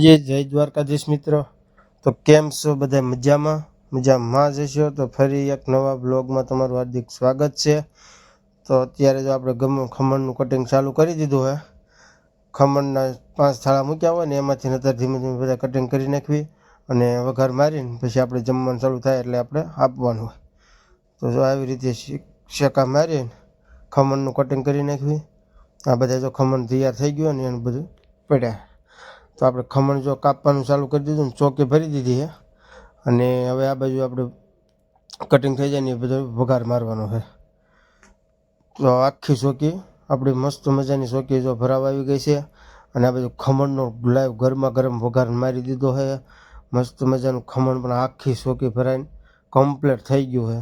જી જય દ્વારકાધીશ મિત્રો. તો કેમ છો બધા? મજામાં જ હશો. તો ફરી એક નવા બ્લોગમાં તમારું હાર્દિક સ્વાગત છે. તો અત્યારે જો આપણે ખમણનું કટિંગ ચાલુ કરી દીધું હોય. ખમણના 5 થાળા મૂક્યા હોય ને એમાંથી નતર ધીમે ધીમે બધા કટિંગ કરી નાખવી અને વઘાર મારીને પછી આપણે જમવાનું ચાલુ થાય એટલે આપણે આપવાનું હોય. તો જો આવી રીતે શેકા મારીને ખમણનું કટિંગ કરી નાખવી. આ બધા જો ખમણ તૈયાર થઈ ગયું ને એનું બધું પડ્યા. તો આપણે ખમણ જો કાપવાનું ચાલુ કરી દીધું ને ચોકી ભરી દીધી છે અને હવે આ બાજુ આપણે કટિંગ થઈ જાય ને એ બધો વઘાર મારવાનો છે. તો આખી ચોકી આપણી મસ્ત મજાની ચોકી જો ભરાવા આવી ગઈ છે અને આ બાજુ ખમણનો લાઈવ ગરમા ગરમ વઘાર મારી દીધો છે. મસ્ત મજાનું ખમણ પણ આખી ચોકી ભરાઈને કમ્પ્લીટ થઈ ગયું છે.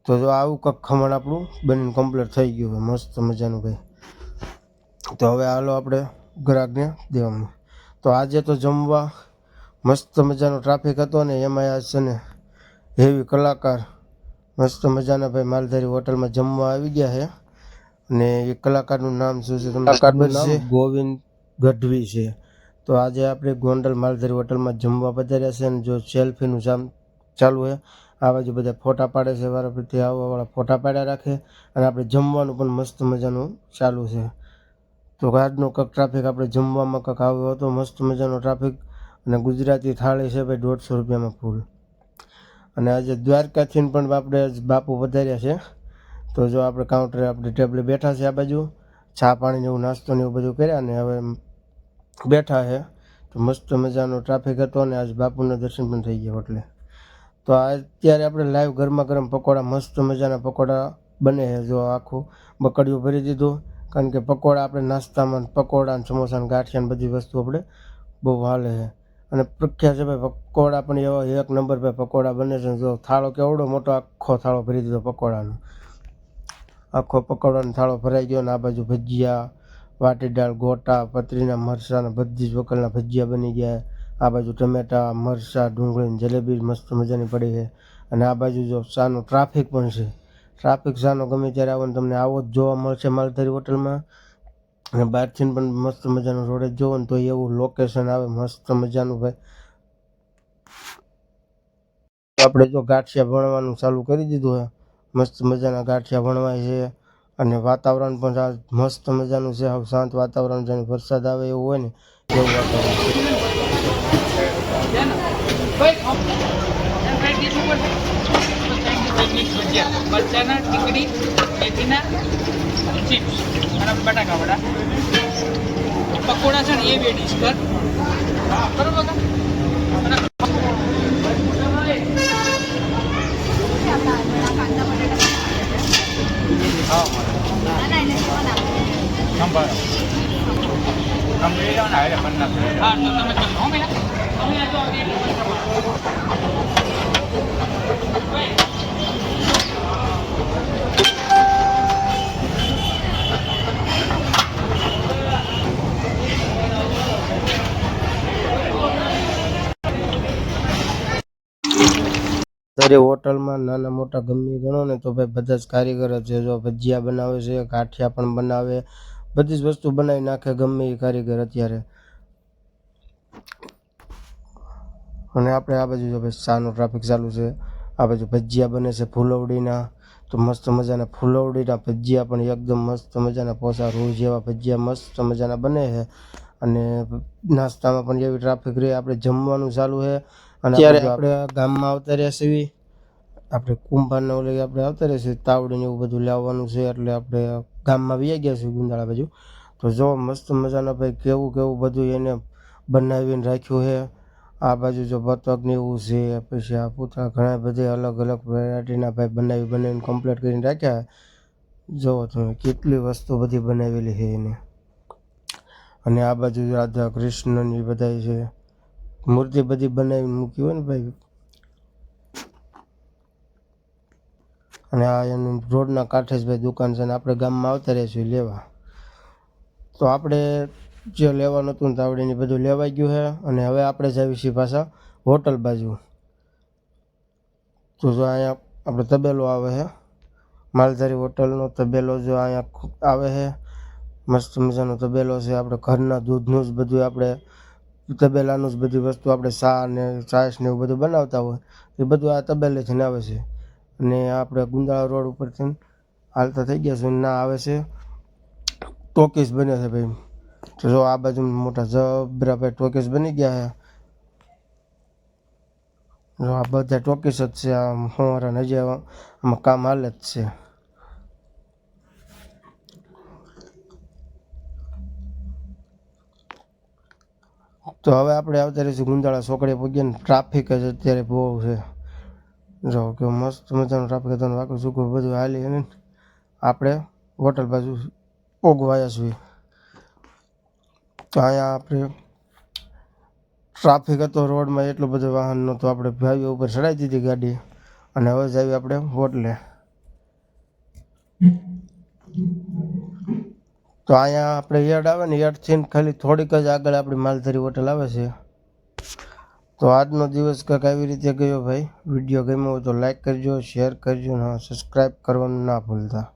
તો જો આવું કંઈક ખમણ આપણું બનીને કમ્પ્લીટ થઈ ગયું છે મસ્ત મજાનું ભાઈ. તો હવે હાલો આપણે ગ્રાહકને દેવાનું. તો આજે તો જમવા મસ્ત મજાનો ટ્રાફિક હતો ને એમાં આજ છે ને હેવી કલાકાર મસ્ત મજાના ભાઈ માલધારી હોટલમાં જમવા આવી ગયા છે અને એ કલાકારનું નામ શું છે તમને ખબર છે? ગોવિંદ ગઢવી છે. તો આજે આપણે ગોંડલ માલધારી હોટલમાં જમવા પધાર્યા છે અને જો સેલ્ફીનું કામ ચાલુ છે. આ બાજુ બધા ફોટા પાડે છે, વાળા પ્રત્યે આવવાવાળા ફોટા પાડ્યા રાખે અને આપણે જમવાનું પણ મસ્ત મજાનું ચાલુ છે. તો આજનો કંઈક ટ્રાફિક આપણે જમવામાં કંઈક આવ્યો હતો મસ્ત મજાનો ટ્રાફિક અને ગુજરાતી થાળી છે ભાઈ 150 રૂપિયામાં ફૂલ. અને આજે દ્વારકાથી પણ આપણે બાપુ વધાર્યા છે. તો જો આપણે કાઉન્ટરે આપણે ટેબલે બેઠા છે, આ બાજુ ચા પાણી એવું નાસ્તો ને એવું બધું કર્યા ને હવે બેઠા છે. તો મસ્ત મજાનો ટ્રાફિક હતો અને આજ બાપુના દર્શન પણ થઈ ગયા એટલે. તો અત્યારે આપણે લાઈવ ગરમા ગરમ પકોડા મસ્ત મજાના પકોડા બને છે. જો આખું બકડીયું ભરી દીધું કારણ કે પકોડા આપણે નાસ્તામાં પકોડા ને સમોસા ને ગાંઠિયા ને બધી વસ્તુ આપણે બહુ હાલે છે અને પ્રખ્યાત છે ભાઈ પકોડા પણ એવા એક નંબર ભાઈ પકોડા બને છે. જો થાળો કેવડો મોટો આખો થાળો ભરી દીધો પકોડાનો. આખો પકોડાનો થાળો ભરાઈ ગયો ને આ બાજુ ભજીયા, વાટી દાળ, ગોટા, પતરીના મરચાં બધી જ વકલના ભજીયા બની ગયા. આ બાજુ ટમેટા, મરચાં, ડુંગળી, જલેબી મસ્ત મજાની પડી છે અને આ બાજુ જો ચાનો ટ્રાફિક પણ છે. ટ્રાફિક ચાનો ગમે ત્યારે આવો ને તમને આવો જ જોવા મળશે માલધારી હોટલમાં અને બહારથી પણ મસ્ત મજાનું રોડે જ જોવો ને તો એવું લોકેશન આવે મસ્ત મજાનું ભાઈ. આપણે જો ગાંઠિયા ભણવાનું ચાલુ કરી દીધું છે. મસ્ત મજાના ગાંઠિયા ભણવાય છે અને વાતાવરણ પણ મસ્ત મજાનું છે. હવે શાંત વાતાવરણ જાણે વરસાદ આવે એવું હોય ને એવું વાતાવરણ છે. મરચાના ટીકડી મેથીના ચિપ્સ અને બટાકા વડા પકોડા છે ને એ 2 ડીશ કર બરોબર. હા તો તમે કહો દરેક હોટલમાં નાના મોટા ગમે ગણો ને તો ભાઈ બધા જ કારીગર છે. જો ભજીયા બનાવે છે, ગાંઠિયા પણ બનાવે, બધી જ વસ્તુ બનાવી નાખે ગમે એ કારીગર અત્યારે. અને આપણે આ બાજુ જો ભાઈ ચાનો ટ્રાફિક ચાલુ છે. આ બાજુ ભજીયા બને છે ફૂલવડીના. તો મસ્ત મજાના ફૂલવડીના ભજીયા પણ એકદમ મસ્ત મજાના પોસા રૂ જેવા ભજીયા મસ્ત મજાના બને છે અને નાસ્તામાં પણ એવી ટ્રાફિક રહે. આપણે જમવાનું ચાલુ છે અને અત્યારે આપણે ગામમાં આવતા રહ્યા છીએ. આપણે કુંભારના ઓલે આપણે આવતા રહ્યા છીએ તાવડીને એવું બધું લાવવાનું છે એટલે આપણે ગામમાં વહી ગયા છીએ ગુંદાળા બાજુ. તો જો મસ્ત મજાના ભાઈ કેવું કેવું બધું એને બનાવીને રાખ્યું છે. આ બાજુ જો બતક ને એવું છે, પછી આ પૂતળા ઘણા બધા અલગ અલગ વેરાયટીના ભાઈ બનાવીને કમ્પ્લીટ કરીને રાખ્યા. જો તમે કેટલી વસ્તુ બધી બનાવેલી છે એને. અને આ બાજુ રાધા કૃષ્ણની બધા છે મૂર્તિ બધી બનાવીને મૂકી હોય ને ભાઈ. અને આ એનું રોડના કાંઠે જ ભાઈ દુકાન છે ને આપણે ગામમાં આવતા રહીશું લેવા. તો આપણે જે લેવાનું હતું ને તાવડીને બધું લેવાઈ ગયું છે અને હવે આપણે જઈએ છીએ પાછા હોટલ બાજુ. તો જો અહીંયા આપણે તબેલો આવે છે, માલધારી હોટલનો તબેલો જો અહીંયા આવે છે. મસ્ત મજાનો તબેલો છે. આપણે ઘરના દૂધનું જ બધું આપણે તબેલાનું જ બધી વસ્તુ આપણે ચા ને છાશ ને એવું બધું બનાવતા હોય એ બધું આ તબેલેથી આવે છે. અને આપણે ગુંદાળા રોડ ઉપરથી હાલતા થઈ ગયા છે ના આવે છે ટોકીસ બને છે ભાઈ. તો જો આ બાજુ મોટા જબરા ભાઈ ટોકીસ બની ગયા છે. જો આ બધા ટોકીસ જ છે. આ સવારે હજી આમાં કામ હાલે જ છે. તો હવે આપણે આવતા રહીશું ગુંદાળા ચોકડીએ પહોંચીએ ને ટ્રાફિક જ અત્યારે બહુ છે. જો કે મસ્ત મજાનું ટ્રાફિક હતું વાંકું ચૂકું બધું હાલી અને આપણે હોટલ બાજુ ઓગવાયા છીએ. તો અહીંયા આપણે ટ્રાફિક હતો રોડમાં એટલો બધો વાહન નહોતો આપણે હાઈવે ઉપર ચડાવી દીધી ગાડી અને હવે જ આવી આપણે હોટલે. તો અહીંયા આપણે યાર્ડ આવે ને યાર્ડથી ખાલી થોડીક જ આગળ આપણી માલધારી હોટલ આવે છે. તો આજનો દિવસ કંઈક આવી રીતે ગયો ભાઈ. વિડીયો ગમ્યો હોય તો લાઈક કરજો, શેર કરજો અને સબસ્ક્રાઈબ કરવાનું ના ભૂલતા.